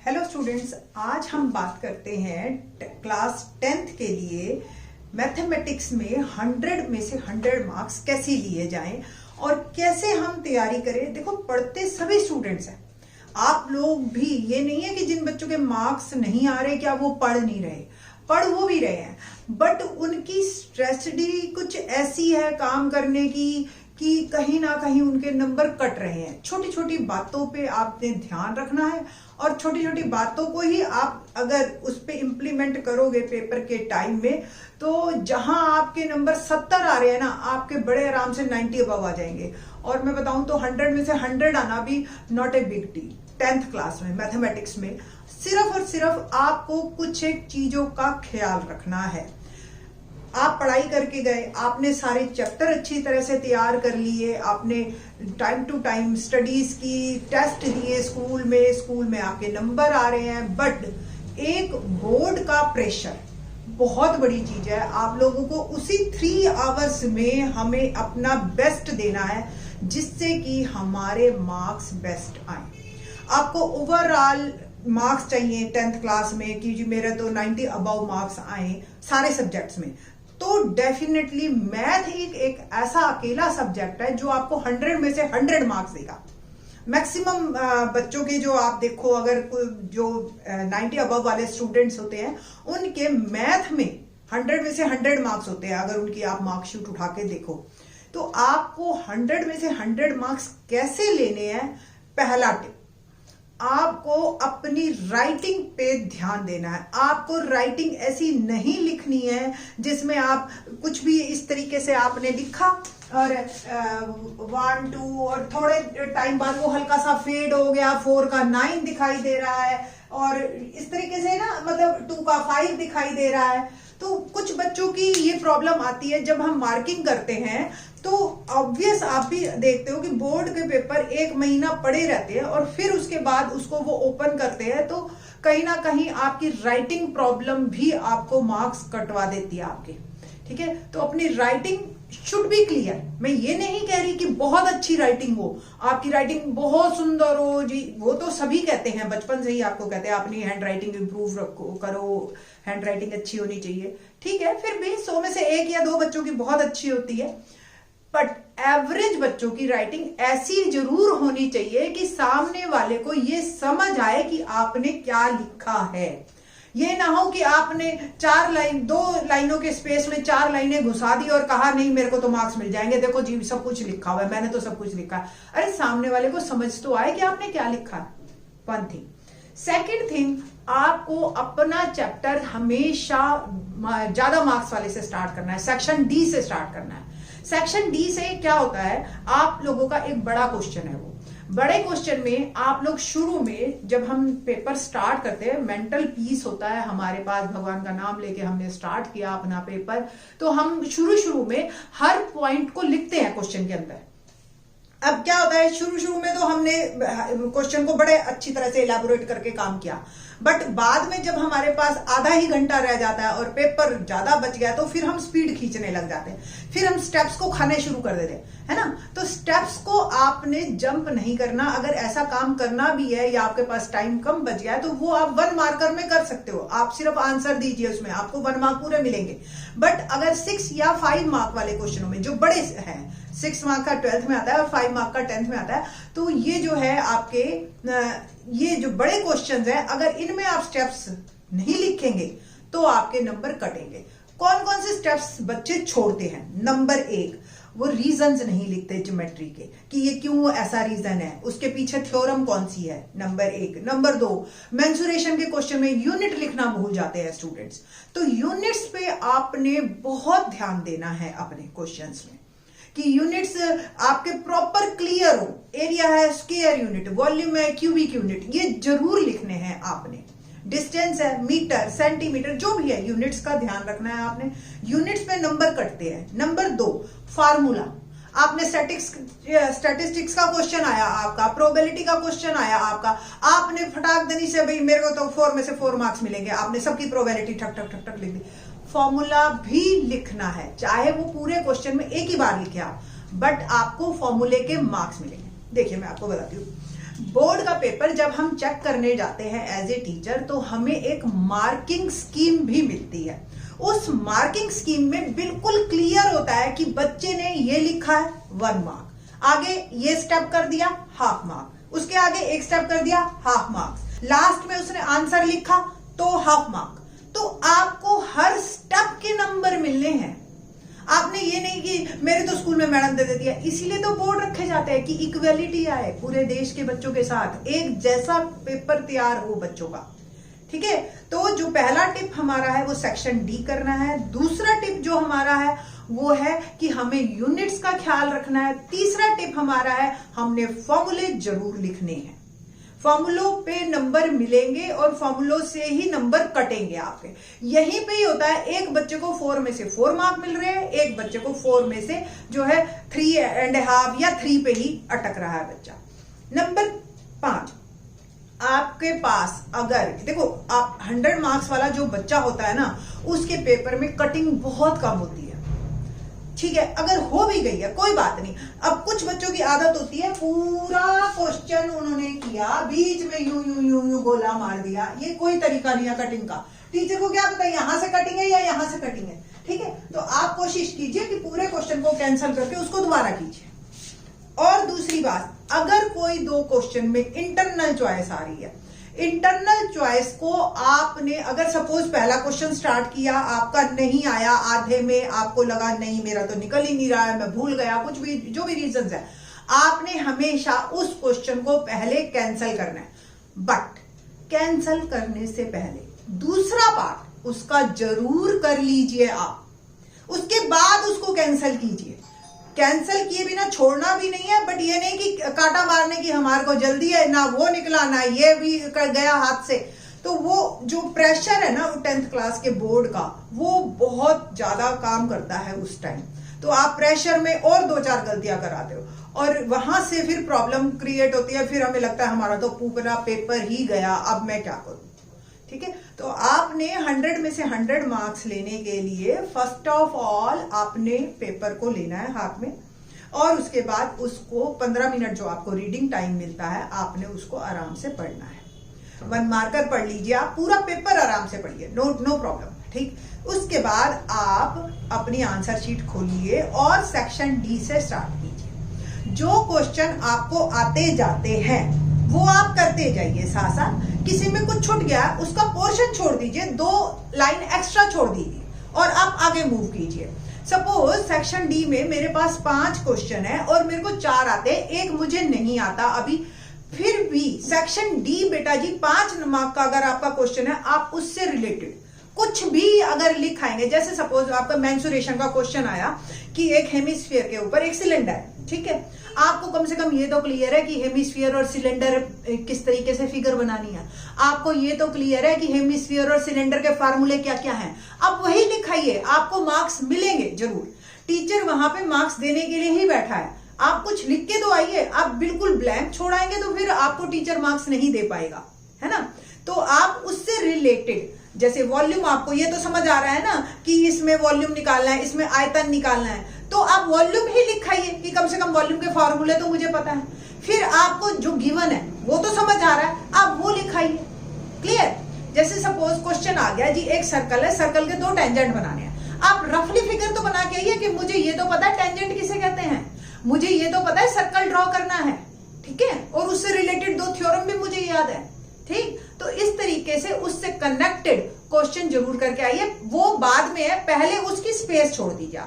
Hello students, आज हम बात करते हैं क्लास 10th के लिए मैथमेटिक्स में 100 में से 100 मार्क्स कैसे लिए जाएं और कैसे हम तैयारी करें। देखो, पढ़ते सभी स्टूडेंट्स हैं, आप लोग भी। ये नहीं है कि जिन बच्चों के मार्क्स नहीं आ रहे क्या वो पढ़ नहीं रहे, पढ़ वो भी रहे हैं, बट उनकी स्ट्रेटजी कुछ ऐसी है काम करने की कि कहीं ना कहीं उनके नंबर कट रहे हैं। छोटी छोटी बातों पे आपने ध्यान रखना है और छोटी छोटी बातों को ही आप अगर उस पे इम्प्लीमेंट करोगे पेपर के टाइम में, तो जहां आपके नंबर 70 आ रहे हैं ना, आपके बड़े आराम से 90 अबव आ जाएंगे। और मैं बताऊं तो 100 में से 100 आना भी not a big deal. 10th class में मैथमेटिक्स में सिर्फ और सिर्फ आपको कुछ एक चीजों का ख्याल रखना है। आप पढ़ाई करके गए, आपने सारे चैप्टर अच्छी तरह से तैयार कर लिए, आपने टाइम टू टाइम स्टडीज की, टेस्ट दिए स्कूल में आपके नंबर आ रहे हैं, बट एक बोर्ड का प्रेशर बहुत बड़ी चीज है। आप लोगों को उसी 3 आवर्स में हमें अपना बेस्ट देना है जिससे कि हमारे मार्क्स बेस्ट आए। आपको ओवरऑल मार्क्स चाहिए 10th क्लास में कि जी मेरे तो 90 अबव मार्क्स आए सारे सब्जेक्ट्स में, तो डेफिनेटली मैथ एक ऐसा अकेला सब्जेक्ट है जो आपको 100 में से 100 मार्क्स देगा। मैक्सिमम बच्चों के जो आप देखो, अगर जो 90 अबव वाले स्टूडेंट्स होते हैं उनके मैथ में 100 में से 100 मार्क्स होते हैं। अगर उनकी आप मार्कशीट उठा के देखो तो आपको 100 में से 100 मार्क्स कैसे लेने हैं। पहला टिप, आपको अपनी राइटिंग पे ध्यान देना है। आपको राइटिंग ऐसी नहीं लिखनी है जिसमें आप कुछ भी इस तरीके से आपने लिखा और 1 2 और थोड़े टाइम बाद वो हल्का सा फेड हो गया, 4 का 9 दिखाई दे रहा है और इस तरीके से ना, मतलब 2 का 5 दिखाई दे रहा है। तो कुछ बच्चों की ये प्रॉब्लम आती है जब हम मार्किंग करते हैं, तो ऑब्वियस आप भी देखते हो कि बोर्ड के पेपर 1 महीना पड़े रहते हैं और फिर उसके बाद उसको वो ओपन करते हैं, तो कहीं ना कहीं आपकी राइटिंग प्रॉब्लम भी आपको मार्क्स कटवा देती है आपके। ठीक है, तो अपनी राइटिंग शुड बी क्लियर। मैं ये नहीं कह रही कि बहुत अच्छी राइटिंग हो, आपकी राइटिंग बहुत सुंदर हो जी, वो तो सभी कहते हैं, बचपन से ही आपको कहते हैं अपनी हैंड राइटिंग इंप्रूव करो, हैंड राइटिंग अच्छी होनी चाहिए। ठीक है, फिर भी 100 में से 1 या 2 बच्चों की बहुत अच्छी होती है, बट एवरेज बच्चों की राइटिंग ऐसी जरूर होनी चाहिए कि सामने वाले को ये समझ आए कि आपने क्या लिखा है। ये ना हो कि आपने 2 लाइनों के स्पेस में 4 लाइनें घुसा दी और कहा नहीं मेरे को तो मार्क्स मिल जाएंगे, देखो जी सब कुछ लिखा हुआ है, मैंने तो सब कुछ लिखा है। अरे सामने वाले को समझ तो आए कि आपने क्या लिखा है। 1 थिंग। सेकेंड थिंग, आपको अपना चैप्टर हमेशा ज्यादा मार्क्स वाले से स्टार्ट करना है, सेक्शन डी से स्टार्ट करना है। सेक्शन डी से क्या होता है, आप लोगों का एक बड़ा क्वेश्चन है। वो बड़े क्वेश्चन में आप लोग शुरू में जब हम पेपर स्टार्ट करते हैं, मेंटल पीस होता है हमारे पास, भगवान का नाम लेके हमने स्टार्ट किया अपना पेपर, तो हम शुरू में हर पॉइंट को लिखते हैं क्वेश्चन के अंदर। अब क्या होता है, शुरू में तो हमने क्वेश्चन को बड़े अच्छी तरह से इलैबोरेट करके काम किया, बट बाद में जब हमारे पास आधा ही घंटा रह जाता है और पेपर ज्यादा बच गया, तो फिर हम स्पीड खींचने लग जाते हैं, फिर हम स्टेप्स को खाने शुरू कर देते हैं, है ना। तो स्टेप्स को आपने जंप नहीं करना। अगर ऐसा काम करना भी है या आपके पास टाइम कम बच गया है, तो वो आप 1 मार्कर में कर सकते हो। आप सिर्फ आंसर दीजिए, उसमें आपको 1 मार्क पूरे मिलेंगे। बट अगर 6 या 5 मार्क वाले क्वेश्चनों में जो बड़े हैं, 6 मार्क का 12th में आता है और 5 मार्क का 10th में आता है, तो ये जो है आपके ये जो बड़े क्वेश्चंस हैं, अगर इनमें आप स्टेप्स नहीं लिखेंगे तो आपके नंबर कटेंगे। कौन कौन से स्टेप्स बच्चे छोड़ते हैं? नंबर 1, वो रीजंस नहीं लिखते ज्योमेट्री के कि ये क्यों ऐसा रीजन है, उसके पीछे थ्योरम कौन सी है, नंबर 1। नंबर 2, मेंसुरेशन के क्वेश्चन में यूनिट लिखना भूल जाते हैं स्टूडेंट्स, तो यूनिट्स पे आपने बहुत ध्यान देना है अपने क्वेश्चंस में कि यूनिट्स आपके प्रॉपर क्लियर हो। एरिया है स्क्वायर यूनिट, वॉल्यूम है क्यूबिक यूनिट, ये जरूर लिखने हैं आपने। डिस्टेंस है मीटर, सेंटीमीटर, जो भी है यूनिट्स का ध्यान रखना है आपने। यूनिट्स पे नंबर कटते हैं। Number 2, formula. आपने स्टैटिस्टिक्स का क्वेश्चन आया आपका, प्रोबेबिलिटी का क्वेश्चन आया आपका, आपने फटाक दनी से भाई मेरे को तो 4 में से 4 मार्क्स मिलेंगे, आपने सबकी प्रोबेबिलिटी ठक ठक ठक ठक लिख दी। फॉर्मूला भी लिखना है, चाहे वो पूरे क्वेश्चन में एक ही बार लिखे आप, बट आपको फॉर्मूले के मार्क्स मिलेंगे। देखिए मैं आपको बताती हूँ, बोर्ड का पेपर जब हम चेक करने जाते हैं एज ए टीचर, तो हमें एक मार्किंग स्कीम भी मिलती है। उस मार्किंग स्कीम में बिल्कुल क्लियर होता है कि बच्चे ने ये लिखा है 1 मार्क, आगे ये स्टेप कर दिया हाफ मार्क, उसके आगे एक स्टेप कर दिया हाफ मार्क्स, लास्ट में उसने आंसर लिखा तो हाफ मार्क। तो आपको हर स्टेप के नंबर मिलने हैं। आपने ये नहीं कि मेरे तो स्कूल में मैडम दे देती है, इसीलिए तो बोर्ड रखे जाते हैं कि इक्वेलिटी आए पूरे देश के बच्चों के साथ, एक जैसा पेपर तैयार हो बच्चों का। ठीक है, तो जो पहला टिप हमारा है वो सेक्शन डी करना है। दूसरा टिप जो हमारा है वो है कि हमें यूनिट्स का ख्याल रखना है। तीसरा टिप हमारा है हमने फॉर्मूले जरूर लिखने हैं। फॉर्मूलों पे नंबर मिलेंगे और फॉर्मूलों से ही नंबर कटेंगे आपके। यहीं पे ही होता है, एक बच्चे को 4 में से 4 मार्क मिल रहे हैं, एक बच्चे को 4 में से जो है 3.5 या 3 पे ही अटक रहा है बच्चा। नंबर 5, आपके पास अगर देखो आप 100 मार्क्स वाला जो बच्चा होता है ना, उसके पेपर में कटिंग बहुत कम होती है। ठीक है, अगर हो भी गई है कोई बात नहीं। अब कुछ बच्चों की आदत होती है पूरा क्वेश्चन उन्होंने किया, बीच में यूं यूं यूं यूं गोला मार दिया, ये कोई तरीका नहीं है कटिंग का। टीचर को क्या पता यहां से कटिंग है या यहां से कटिंग है। ठीक है, तो आप कोशिश कीजिए कि पूरे क्वेश्चन को कैंसिल करके उसको दोबारा कीजिए। और दूसरी बात, अगर कोई 2 क्वेश्चन में इंटरनल चॉइस आ रही है, इंटरनल चॉइस को आपने अगर सपोज पहला क्वेश्चन स्टार्ट किया, आपका नहीं आया, आधे में आपको लगा नहीं मेरा तो निकल ही नहीं रहा है, मैं भूल गया, कुछ भी जो भी रीजंस है, आपने हमेशा उस क्वेश्चन को पहले कैंसिल करना है। बट कैंसिल करने से पहले दूसरा पार्ट उसका जरूर कर लीजिए आप, उसके बाद उसको कैंसिल कीजिए। कैंसिल किए बिना छोड़ना भी नहीं है, बट ये नहीं कि काटा मारने की हमारे को जल्दी है, ना वो निकला ना ये भी कर गया हाथ से। तो वो जो प्रेशर है ना 10th क्लास के बोर्ड का, वो बहुत ज्यादा काम करता है उस टाइम। तो आप प्रेशर में और 2-4 गलतियां कराते हो और वहां से फिर प्रॉब्लम क्रिएट होती है। फिर हमें लगता है हमारा तो पूरा पेपर ही गया, अब मैं क्या करूं। ठीक है, तो आपने 100 में से 100 मार्क्स लेने के लिए फर्स्ट ऑफ ऑल आपने पेपर को लेना है हाथ में, और उसके बाद उसको 15 मिनट जो आपको रीडिंग टाइम मिलता है, आपने उसको आराम से पढ़ना है। 1 मार्कर पढ़ लीजिए, आप पूरा पेपर आराम से पढ़िए, नो प्रॉब्लम। ठीक, उसके बाद आप अपनी आंसर शीट खोलिए और सेक्शन डी से स्टार्ट कीजिए। जो क्वेश्चन आपको आते जाते हैं वो आप करते जाइए साथ साथ। किसी में कुछ छूट गया उसका पोर्शन छोड़ दीजिए, 2 लाइन एक्स्ट्रा छोड़ दीजिए और आप आगे मूव कीजिए। सपोज सेक्शन डी में मेरे पास 5 क्वेश्चन है और मेरे को 4 आते हैं, 1 मुझे नहीं आता अभी, फिर भी सेक्शन डी बेटा जी 5 मार्क का अगर आपका क्वेश्चन है, आप उससे रिलेटेड कुछ भी अगर लिखाएंगे, जैसे सपोज आपका मेंसुरेशन का क्वेश्चन आया कि एक हेमिस्फीयर के ऊपर एक सिलेंडर है। ठीक है, आपको कम से कम ये तो क्लियर है कि हेमिस्फीयर और सिलेंडर किस तरीके से फिगर बनानी है, आपको ये तो क्लियर है कि हेमिस्फीयर और सिलेंडर के फार्मूले क्या क्या हैं। अब वही लिखाइए, आपको मार्क्स मिलेंगे जरूर। टीचर वहां पे मार्क्स देने के लिए ही बैठा है, आप कुछ लिख के तो आइए। आप बिल्कुल ब्लैंक छोड़ाएंगे तो फिर आपको टीचर मार्क्स नहीं दे पाएगा, है ना। तो आप उससे रिलेटेड, जैसे वॉल्यूम, आपको ये तो समझ आ रहा है ना कि इसमें वॉल्यूम निकालना है, इसमें आयतन निकालना है, तो आप वॉल्यूम ही लिखाइए कि कम से कम वॉल्यूम के फॉर्मूले तो मुझे पता है। फिर आपको जो गिवन है वो तो समझ आ रहा है, आप वो लिखाइए। क्लियर। जैसे सपोज क्वेश्चन आ गया जी, एक सर्कल है, सर्कल के 2 टेंजेंट बनाने हैं, आप रफली फिगर तो बना के आइए कि मुझे ये तो पता है टेंजेंट किसे कहते हैं, मुझे ये तो पता है सर्कल ड्रॉ करना है। ठीक है, और उससे रिलेटेड 2 थ्योरम भी मुझे याद है। ठीक, तो इस तरीके से उससे कनेक्टेड क्वेश्चन जरूर करके आइए। वो बाद में है, पहले उसकी स्पेस छोड़ दीजिए।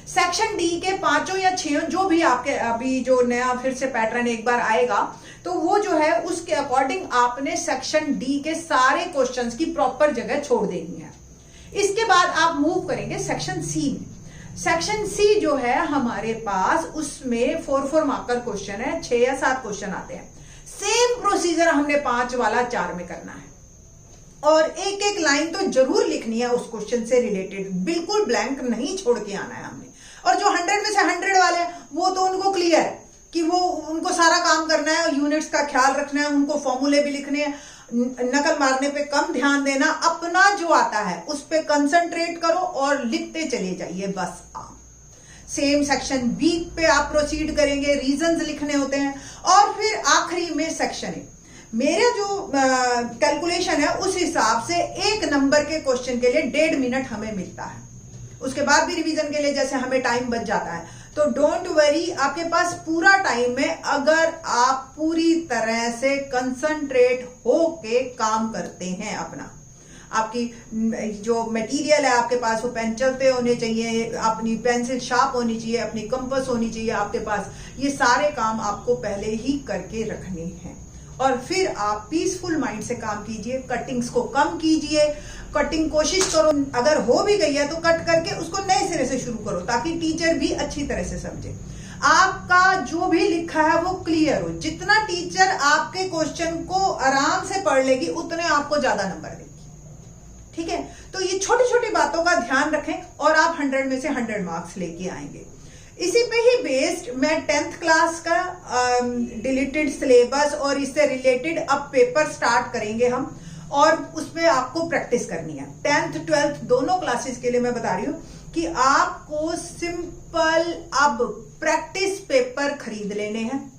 सेक्शन डी के 5 या 6 जो भी आपके अभी जो नया फिर से पैटर्न एक बार आएगा, तो वो जो है उसके अकॉर्डिंग आपने सेक्शन डी के सारे क्वेश्चंस की प्रॉपर जगह छोड़ देनी है। इसके बाद आप मूव करेंगे सेक्शन सी में। सेक्शन सी जो है हमारे पास, उसमें 4 मार्कर क्वेश्चन है, 6 या 7 क्वेश्चन आते हैं। सेम प्रोसीजर हमने 5 वाला 4 में करना है और एक एक लाइन तो जरूर लिखनी है उस क्वेश्चन से रिलेटेड, बिल्कुल ब्लैंक नहीं छोड़ के आना है हमने। और जो 100 में से 100 वाले वो तो उनको क्लियर है कि वो उनको सारा काम करना है, यूनिट्स का ख्याल रखना है, उनको फॉर्मूले भी लिखने हैं, नकल मारने पे कम ध्यान देना, अपना जो आता है उस पे कंसंट्रेट करो और लिखते चले जाइए बस आप। सेम सेक्शन बी पे आप प्रोसीड करेंगे, रीजंस लिखने होते हैं, और फिर आखिरी में सेक्शन ए। मेरा जो कैलकुलेशन है उस हिसाब से 1 नंबर के क्वेश्चन के लिए 1.5 मिनट हमें मिलता है। उसके बाद भी रिवीजन के लिए जैसे हमें टाइम बच जाता है, तो डोंट वरी, आपके पास पूरा टाइम है अगर आप पूरी तरह से कंसंट्रेट होके काम करते हैं अपना। आपकी जो मटेरियल है आपके पास, वो पेन चलते होने चाहिए, अपनी पेंसिल शार्प होनी चाहिए, अपनी कंपास होनी चाहिए आपके पास। ये सारे काम आपको पहले ही करके रखने हैं, और फिर आप पीसफुल माइंड से काम कीजिए। कटिंग्स को कम कीजिए, कटिंग कोशिश करो, अगर हो भी गई है तो कट करके उसको नए सिरे से शुरू करो, ताकि टीचर भी अच्छी तरह से समझे। आपका जो भी लिखा है वो क्लियर हो। जितना टीचर आपके क्वेश्चन को आराम से पढ़ लेगी, उतने आपको ज्यादा नंबर देगी। ठीक है, तो ये छोटी छोटी बातों का ध्यान रखें और आप 100 में से 100 मार्क्स लेके आएंगे। इसी पे ही बेस्ड मैं 10th क्लास का डिलीटेड सिलेबस और इससे रिलेटेड अब पेपर स्टार्ट करेंगे हम, और उसमें आपको प्रैक्टिस करनी है। 10th 12th दोनों क्लासेस के लिए मैं बता रही हूं कि आपको सिंपल अब प्रैक्टिस पेपर खरीद लेने हैं।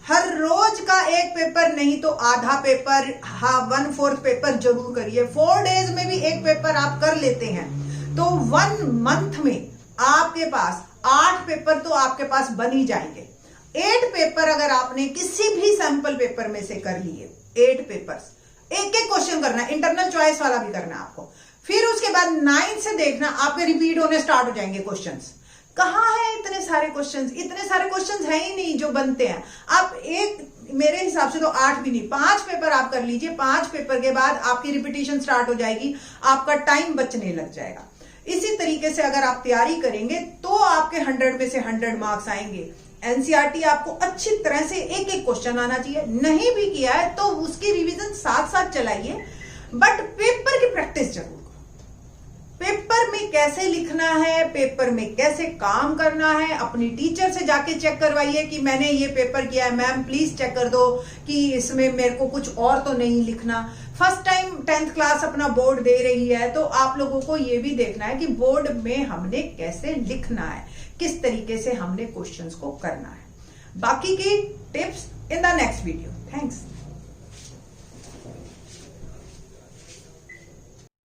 हर रोज का एक पेपर नहीं तो आधा पेपर, हाँ 1/4 पेपर जरूर करिए। 4 डेज में भी एक पेपर आप कर लेते हैं तो 1 मंथ में आपके पास 8 पेपर तो आपके पास बन ही जाएंगे। 8 पेपर अगर आपने किसी भी सैंपल पेपर में से कर लिए, 8 पेपर्स, एक एक क्वेश्चन करना है, इंटरनल चॉइस वाला भी करना है आपको। फिर उसके बाद 9 से देखना आपके रिपीट होने स्टार्ट हो जाएंगे क्वेश्चंस। कहाँ है इतने सारे क्वेश्चंस? इतने सारे क्वेश्चंस है ही नहीं जो बनते हैं। आप एक, मेरे हिसाब से तो 8 भी नहीं, 5 पेपर आप कर लीजिए। 5 पेपर के बाद आपकी रिपीटिशन स्टार्ट हो जाएगी, आपका टाइम बचने लग जाएगा। इसी तरीके से अगर आप तैयारी करेंगे तो आपके 100 में से 100 मार्क्स आएंगे। एनसीईआरटी आपको अच्छी तरह से एक एक क्वेश्चन आना चाहिए। नहीं भी किया है तो उसकी रिवीजन साथ साथ चलाइए, बट पेपर की प्रैक्टिस जरूर। पेपर में कैसे लिखना है, पेपर में कैसे काम करना है, अपनी टीचर से जाके चेक करवाइए कि मैंने ये पेपर किया है, मैम प्लीज चेक कर दो कि इसमें मेरे को कुछ और तो नहीं लिखना। फर्स्ट टाइम 10th क्लास अपना बोर्ड दे रही है तो आप लोगों को ये भी देखना है कि बोर्ड में हमने कैसे लिखना है, किस तरीके से हमने क्वेश्चंस को करना है। बाकी की tips in the next video. Thanks.